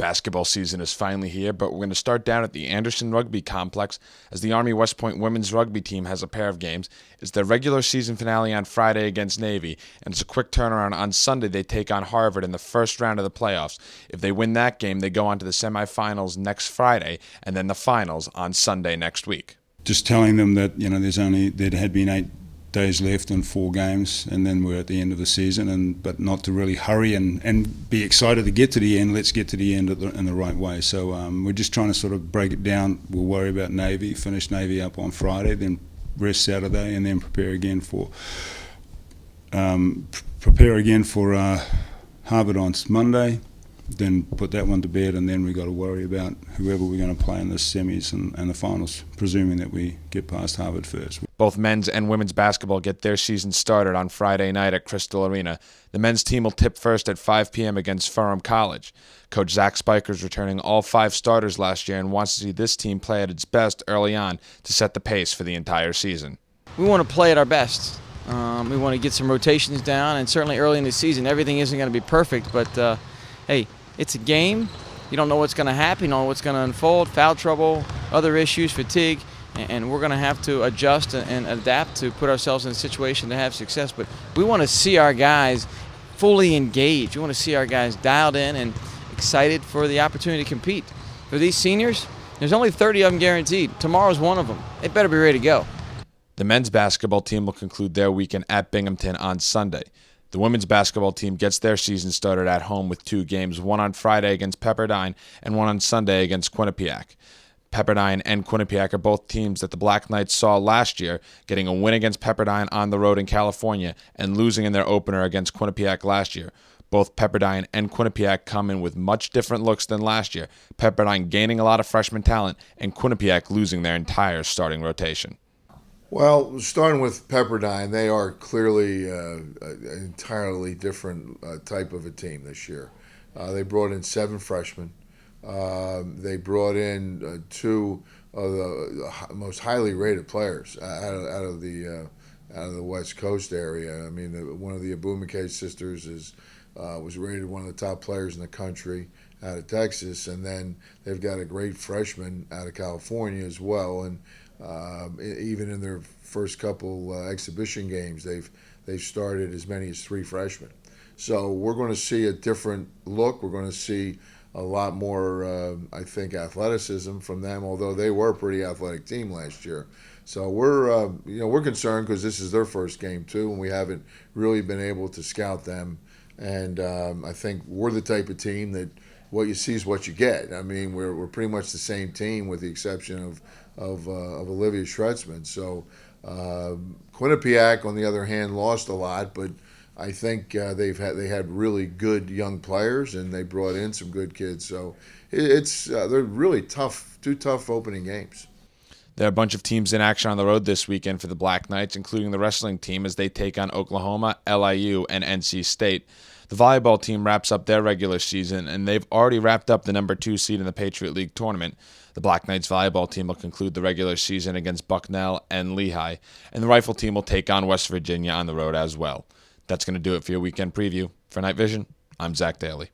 Basketball season is finally here, but we're going to start down at the Anderson Rugby Complex as the Army West Point women's rugby team has a pair of games. It's their regular season finale on Friday against Navy, and it's a quick turnaround on Sunday. They take on Harvard in the first round of the playoffs. If they win that game, they go on to the semifinals next Friday, and then the finals on Sunday next week. Just telling them that there had been 8 days left and 4 games, and then we're at the end of the season, but not to really hurry and be excited to get to the end. Let's get to the end in the right way. So we're just trying to sort of break it down. We'll worry about Navy, finish Navy up on Friday, then rest Saturday, and then prepare again for Harvard on Monday. Then put that one to bed, and then we've got to worry about whoever we're going to play in the semis and the finals, presuming that we get past Harvard first. Both men's and women's basketball get their season started on Friday night at Crystal Arena. The men's team will tip first at 5 p.m. against Ferrum College. Coach Zach Spiker is returning all 5 starters last year and wants to see this team play at its best early on to set the pace for the entire season. We want to play at our best. We want to get some rotations down, and certainly early in the season, everything isn't going to be perfect, but hey, it's a game. You don't know what's going to happen, you don't know what's going to unfold, foul trouble, other issues, fatigue, and we're going to have to adjust and adapt to put ourselves in a situation to have success. But we want to see our guys fully engaged. We want to see our guys dialed in and excited for the opportunity to compete. For these seniors, there's only 30 of them guaranteed. Tomorrow's one of them. They better be ready to go. The men's basketball team will conclude their weekend at Binghamton on Sunday. The women's basketball team gets their season started at home with 2 games, one on Friday against Pepperdine and one on Sunday against Quinnipiac. Pepperdine and Quinnipiac are both teams that the Black Knights saw last year, getting a win against Pepperdine on the road in California and losing in their opener against Quinnipiac last year. Both Pepperdine and Quinnipiac come in with much different looks than last year, Pepperdine gaining a lot of freshman talent and Quinnipiac losing their entire starting rotation. Well, starting with Pepperdine, they are clearly an entirely different type of a team this year. They brought in 7 freshmen. They brought in 2 of the most highly rated players out of the West Coast area. I mean, one of the Abumake sisters was rated one of the top players in the country out of Texas, and then they've got a great freshman out of California as well. And even in their first couple exhibition games, they've started as many as 3 freshmen. So we're going to see a different look. We're going to see a lot more, I think, athleticism from them. Although they were a pretty athletic team last year. So we're concerned because this is their first game too, and we haven't really been able to scout them. And I think we're the type of team that what you see is what you get. I mean, we're pretty much the same team with the exception of Olivia Schretzman. So Quinnipiac, on the other hand, lost a lot, but I think they had really good young players, and they brought in some good kids. So they're really tough, 2 tough opening games. There are a bunch of teams in action on the road this weekend for the Black Knights, including the wrestling team as they take on Oklahoma, LIU, and NC State. The volleyball team wraps up their regular season, and they've already wrapped up the number 2 seed in the Patriot League tournament. The Black Knights volleyball team will conclude the regular season against Bucknell and Lehigh, and the rifle team will take on West Virginia on the road as well. That's going to do it for your weekend preview. For Night Vision, I'm Zach Daly.